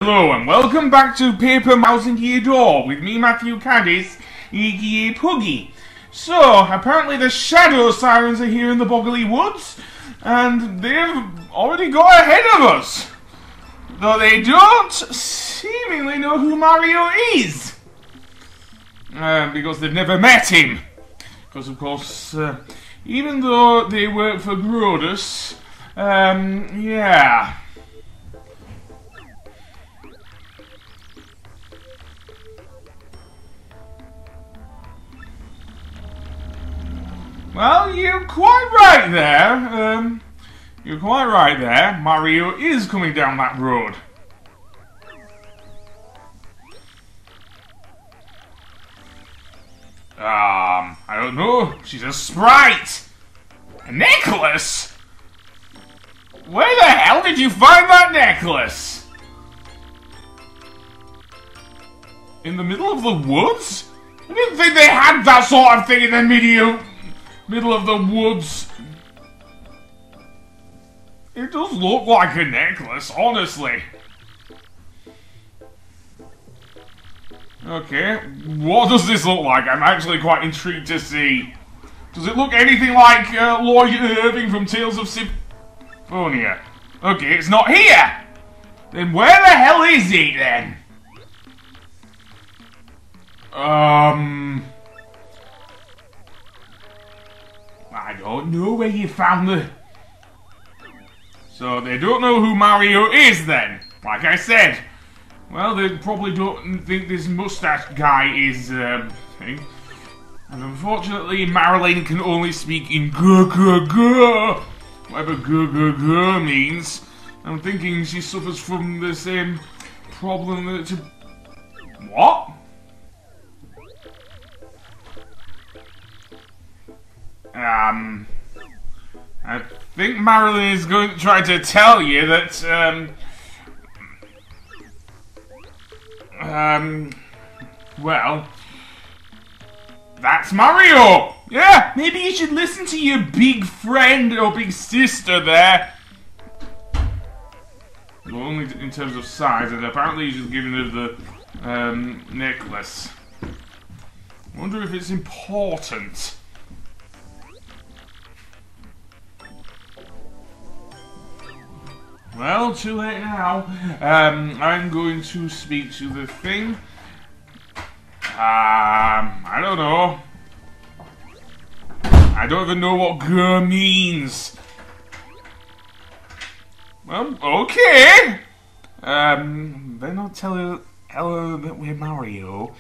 Hello and welcome back to Paper Mouse into Your Door with me, Matthew Caddis, aka Puggy. So, apparently the Shadow Sirens are here in the Boggly Woods, and they've already got ahead of us. Though they don't seemingly know who Mario is. Because they've never met him. Because, of course, even though they work for Grodus, yeah. Well, you're quite right there. You're quite right there. Mario is coming down that road. I don't know. She's a sprite. A necklace? Where the hell did you find that necklace? In the middle of the woods? I didn't think they had that sort of thing in the middle of the woods. It does look like a necklace, honestly. Okay, what does this look like? I'm actually quite intrigued to see. Does it look anything like Lloyd Irving from Tales of Symphonia? Okay, it's not here! Then where the hell is it then? I don't know where you found the... So they don't know who Mario is then, like I said. Well, they probably don't think this mustache guy is, thing. And unfortunately, Marilyn can only speak in go, whatever go means. I'm thinking she suffers from the same problem that... What? I think Marilyn is going to try to tell you that, well, that's Mario! Yeah, maybe you should listen to your big friend or big sister there. Well, only in terms of size, and apparently he's just giving her the, necklace. I wonder if it's important. Well, too late now. I'm going to speak to the thing. I don't know. I don't even know what "grr" means. Well, okay. They're not telling Ella that we're Mario.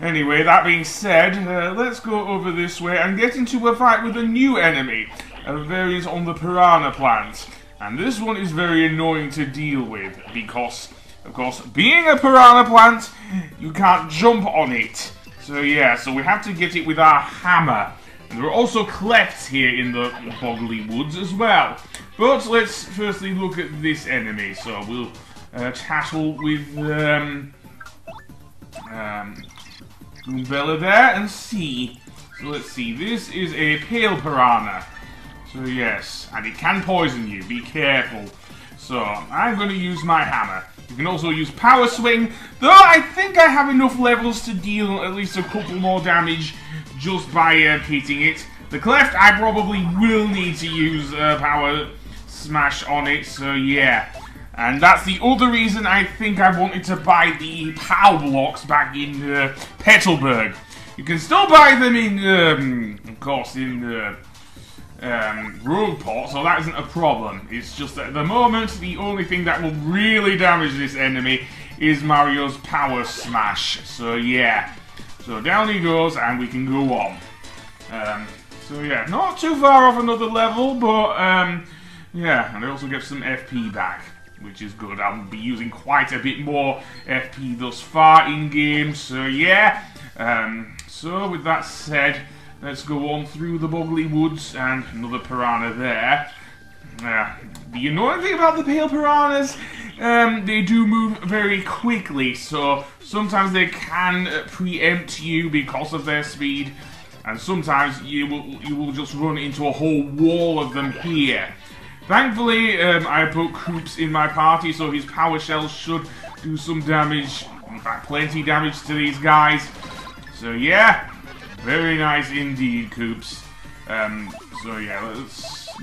Anyway, that being said, let's go over this way and get into a fight with a new enemy. A variant on the piranha plant. And this one is very annoying to deal with because, of course, being a piranha plant, you can't jump on it. So yeah, so we have to get it with our hammer. And there are also clefts here in the Boggly Woods as well. But let's firstly look at this enemy. So we'll tattle with Goombella there and see. So let's see, this is a pale piranha. So yes, and it can poison you, be careful. So, I'm going to use my hammer. You can also use power swing, though I think I have enough levels to deal at least a couple more damage just by hitting it. The cleft, I probably will need to use power smash on it, so yeah. And that's the other reason I think I wanted to buy the POW blocks back in Petalburg. You can still buy them in, of course, in... Rogueport, so that isn't a problem. It's just that at the moment, the only thing that will really damage this enemy is Mario's power smash. So yeah, so down he goes, and we can go on. So yeah, not too far off another level, but yeah, and I also get some FP back, which is good. I'll be using quite a bit more FP thus far in game. So yeah, so with that said, let's go on through the Boggly Woods, and another piranha there. The annoying thing about the pale piranhas, they do move very quickly, so sometimes they can preempt you because of their speed, and sometimes you will just run into a whole wall of them here. Thankfully, I put Koops in my party, so his power shells should do some damage. In fact, plenty damage to these guys. So yeah, very nice indeed, Coops. So yeah,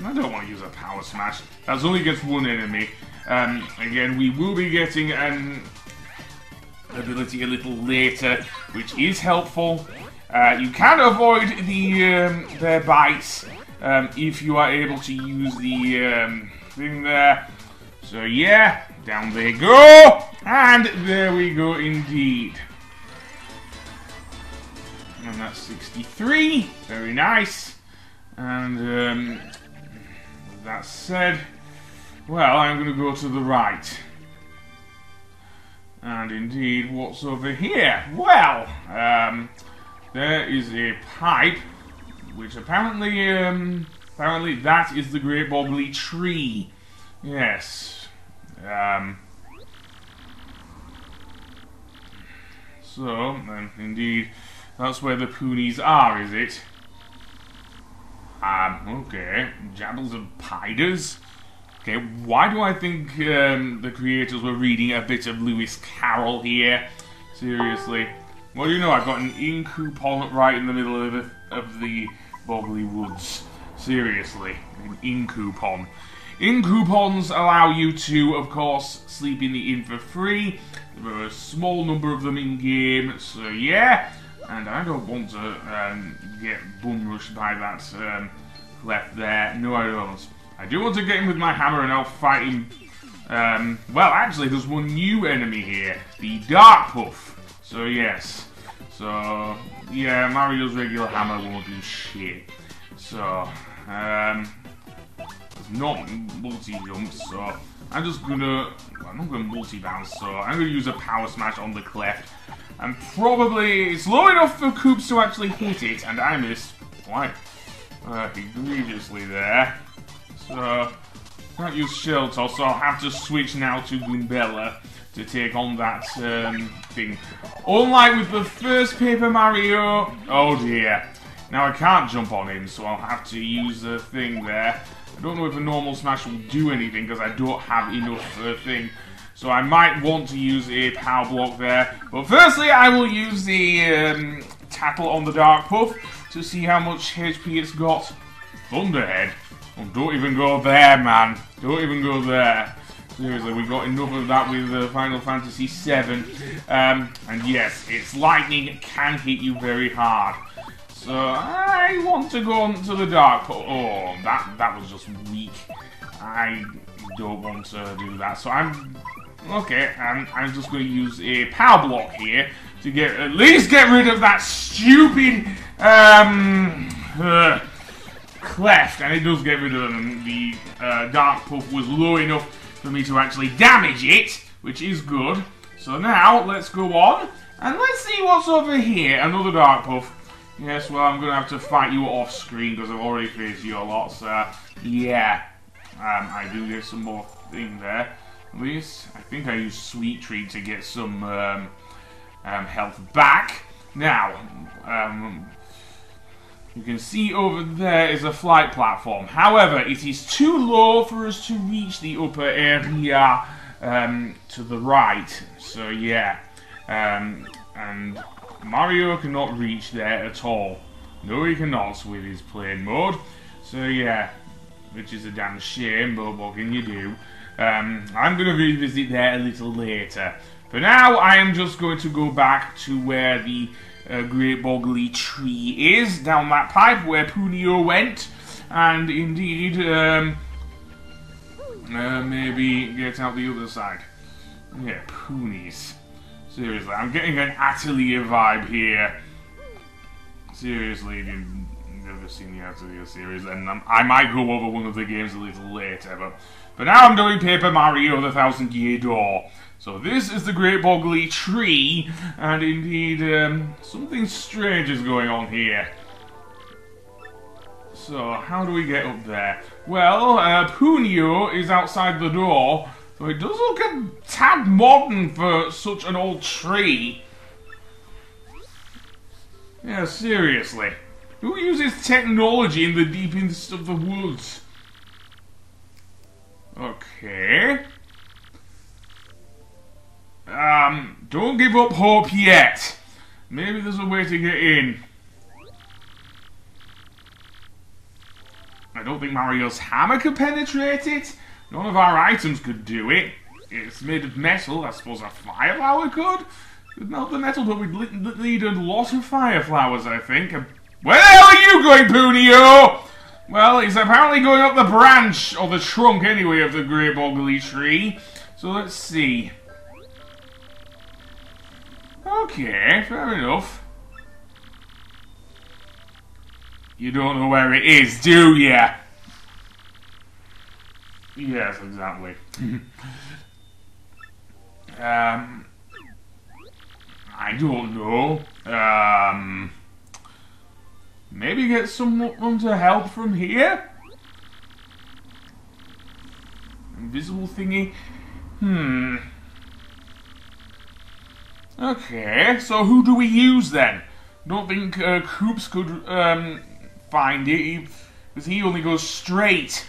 I don't want to use a power smash. That's only against one enemy. Again, we will be getting an ability a little later, which is helpful. You can avoid their bites if you are able to use the thing there. So yeah, down they go, and there we go indeed. And that's 63, very nice. And with that said, well, I'm going to go to the right. And indeed, what's over here? Well, there is a pipe, which apparently that is the Great Boggly Tree. Yes. So, indeed, that's where the Punies are, is it? Okay. Jabbles and Piders. Okay, why do I think the creators were reading a bit of Lewis Carroll here? Seriously. Well, you know, I've got an ink coupon right in the middle of the Boggly Woods. Seriously, an ink coupon. Ink coupons allow you to, of course, sleep in the inn for free. There are a small number of them in game, so yeah. And I don't want to get bum rushed by that left there. No, I don't. I do want to get him with my hammer and I'll fight him. Well, actually, there's one new enemy here. The Dark Puff. So, yes. So, yeah, Mario's regular hammer won't do shit. So, there's not multi-jumps, so I'm just gonna... Well, I'm not gonna multi-bounce, so I'm gonna use a power smash on the cleft. And probably it's low enough for Koops to actually hit it, and I missed quite egregiously there. So, can't use Shell Toss, so I'll have to switch now to Goombella to take on that thing. Unlike with the first Paper Mario, oh dear. Now I can't jump on him, so I'll have to use the thing there. I don't know if a normal smash will do anything, because I don't have enough thing. So I might want to use a power block there. But firstly, I will use the tackle on the Dark Puff to see how much HP it's got. Thunderhead? Oh, don't even go there, man. Don't even go there. Seriously, we got enough of that with Final Fantasy VII. And yes, its lightning can hit you very hard. So I want to go on to the Dark Puff. Oh, that was just weak. I don't want to do that. So I'm just going to use a power block here to at least get rid of that stupid cleft, and it does get rid of them. The Dark Puff was low enough for me to actually damage it, which is good. So now let's go on and let's see what's over here. Another Dark Puff. Yes, well, I'm going to have to fight you off screen because I've already faced you a lot. So yeah, I do get some more thing there. At least I think I used Sweet Treat to get some health back. Now, you can see over there is a flight platform. However, it is too low for us to reach the upper area to the right. So yeah, and Mario cannot reach there at all. No, he cannot with his plane mode. So yeah, which is a damn shame, but what can you do? I'm going to revisit there a little later. For now, I am just going to go back to where the Great Boggly Tree is, down that pipe where Punio went, and indeed, maybe get out the other side. Yeah, Punies. Seriously, I'm getting an Atelier vibe here. Seriously, you've never seen the Atelier series, and I might go over one of the games a little later, but for now I'm doing Paper Mario the 1000-Year Door. So this is the Great Boggly Tree, and indeed, something strange is going on here. So, how do we get up there? Well, Punio is outside the door, so it does look a tad modern for such an old tree. Yeah, seriously. Who uses technology in the deepest of the woods? Okay. Don't give up hope yet. Maybe there's a way to get in. I don't think Mario's hammer could penetrate it. None of our items could do it. It's made of metal. I suppose a fire flower could. Could melt the metal, but we'd need a lot of fire flowers, I think. Where the hell are you going, Punio? Well, he's apparently going up the branch, or the trunk anyway, of the Great Boggly Tree. So let's see. Okay, fair enough. You don't know where it is, do ya? Yes, exactly. I don't know. Maybe get someone to help from here? Invisible thingy? Okay, so who do we use then? Don't think Koops could find it, because he only goes straight.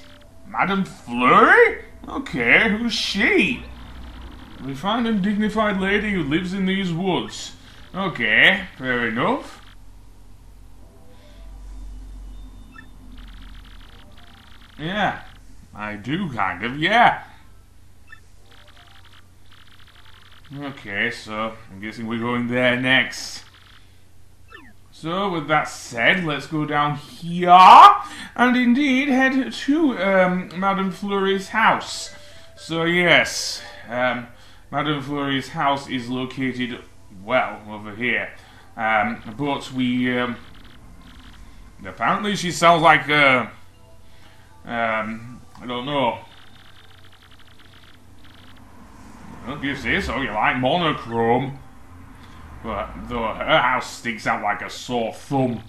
Madame Flurry? Okay, who's she? A refined and dignified lady who lives in these woods. Okay, fair enough. Yeah, I do kind of, yeah. Okay, so I'm guessing we're going there next. So, with that said, let's go down here and indeed head to Madame Flurry's house. So, yes, Madame Flurry's house is located, well, over here. But we, apparently she sounds like, I don't know. Well, you say so, you like monochrome. But though her house sticks out like a sore thumb.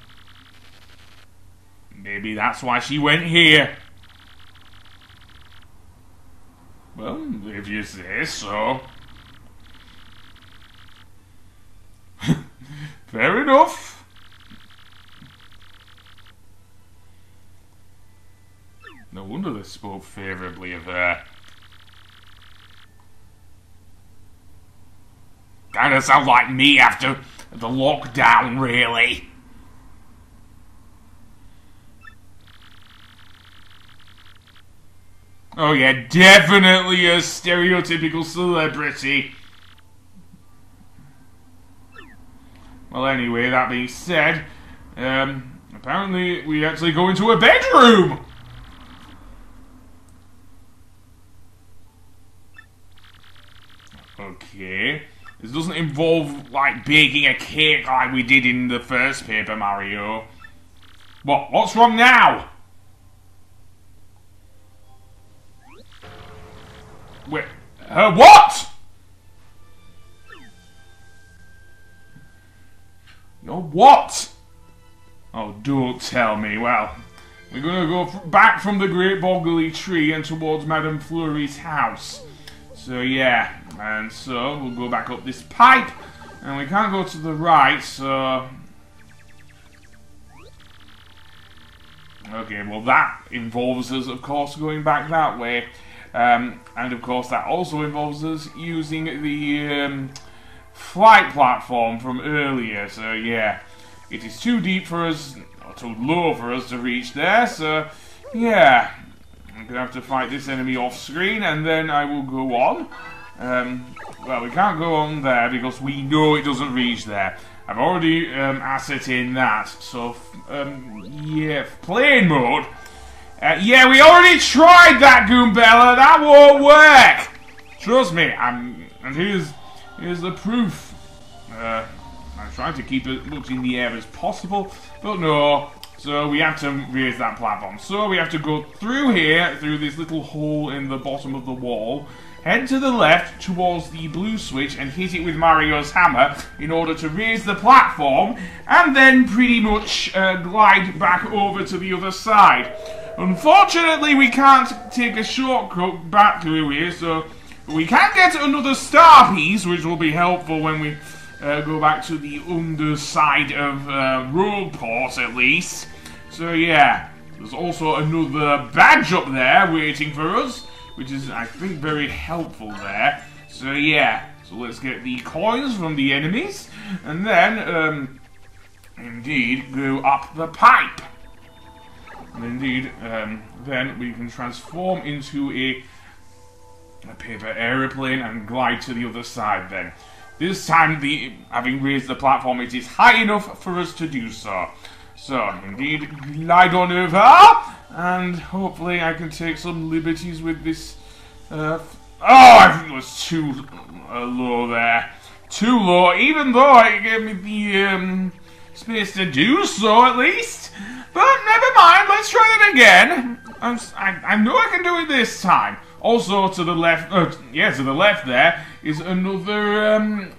Maybe that's why she went here. Well, if you say so. Fair enough. No wonder they spoke favourably of her. Kinda sounds like me after the lockdown, really. Oh yeah, definitely a stereotypical celebrity. Well, anyway, that being said, apparently we actually go into a bedroom! Okay. This doesn't involve, like, baking a cake like we did in the first Paper Mario. What? What's wrong now? Wait, what? You're what? Oh, don't tell me. Well, we're gonna go back from the Great Boggly Tree and towards Madame Flurry's house. So, yeah. And so, we'll go back up this pipe. And we can't go to the right, so... Okay, well that involves us, of course, going back that way. And of course, that also involves us using the flight platform from earlier. So, yeah. It is too deep for us, or too low for us to reach there. So, yeah. I'm going to have to fight this enemy off screen, and then I will go on. Well, we can't go on there because we know it doesn't reach there. I've already ascertained that. So, yeah, plane mode. Yeah, we already tried that, Goombella. That won't work. Trust me. And here's the proof. I'm trying to keep it much in the air as possible, but no. So we have to raise that platform. So we have to go through here, through this little hole in the bottom of the wall. Head to the left towards the blue switch and hit it with Mario's hammer in order to raise the platform, and then pretty much glide back over to the other side. Unfortunately, we can't take a shortcut back through here, so we can get another star piece, which will be helpful when we go back to the underside of Roadport, at least. So yeah, there's also another badge up there waiting for us, which is, I think, very helpful there. So yeah, So let's get the coins from the enemies, and then, indeed, go up the pipe. And indeed, then we can transform into a paper aeroplane and glide to the other side then. This time, having raised the platform, it is high enough for us to do so. So, indeed, glide on over, and hopefully I can take some liberties with this. Oh, I think it was too low there. Too low, even though it gave me the space to do so, at least. But never mind, let's try that again. I know I can do it this time. Also, to the left, to the left there is another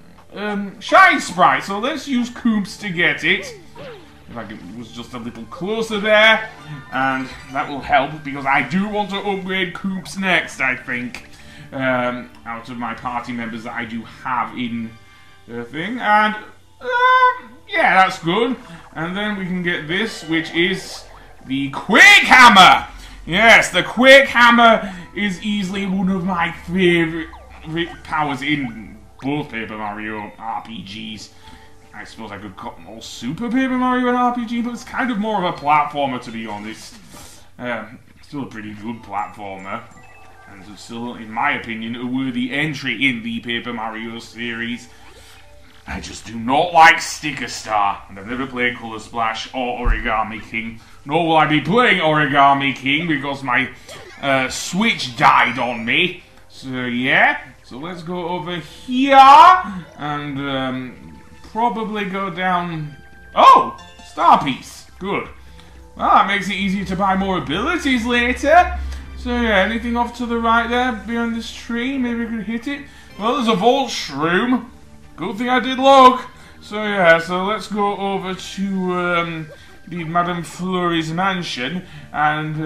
shine sprite. So let's use Koops to get it. If I was just a little closer there, and that will help because I do want to upgrade Koops next. I think out of my party members that I do have in the thing, and yeah, that's good. And then we can get this, which is the Quick Hammer. Yes, the Quick Hammer is easily one of my favorite powers in both Paper Mario RPGs. I suppose I could call them all Super Paper Mario an RPG, but it's kind of more of a platformer, to be honest. Still a pretty good platformer. And it's still, in my opinion, a worthy entry in the Paper Mario series. I just do not like Sticker Star, and I've never played Color Splash or Origami King. Nor will I be playing Origami King because my Switch died on me. So yeah, so let's go over here and probably go down. Oh, Star Piece. Good. Well, that makes it easier to buy more abilities later. So yeah, anything off to the right there behind this tree? Maybe we could hit it. Well, there's a Vault Shroom. Good thing I did look. So yeah, so let's go over to indeed Madame Flurry's mansion, and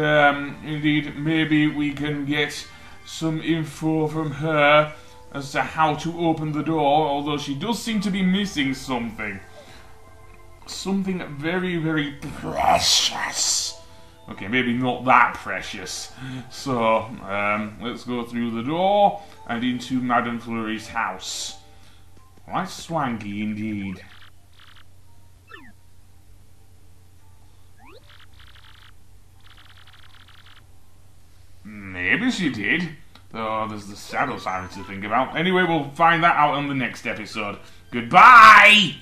indeed maybe we can get some info from her as to how to open the door, although she does seem to be missing something. Something very, very precious. Okay, maybe not that precious. So, let's go through the door and into Madame Flurry's house. Quite swanky indeed. Maybe she did. Though there's the Shadow Sirens to think about. Anyway, we'll find that out on the next episode. Goodbye!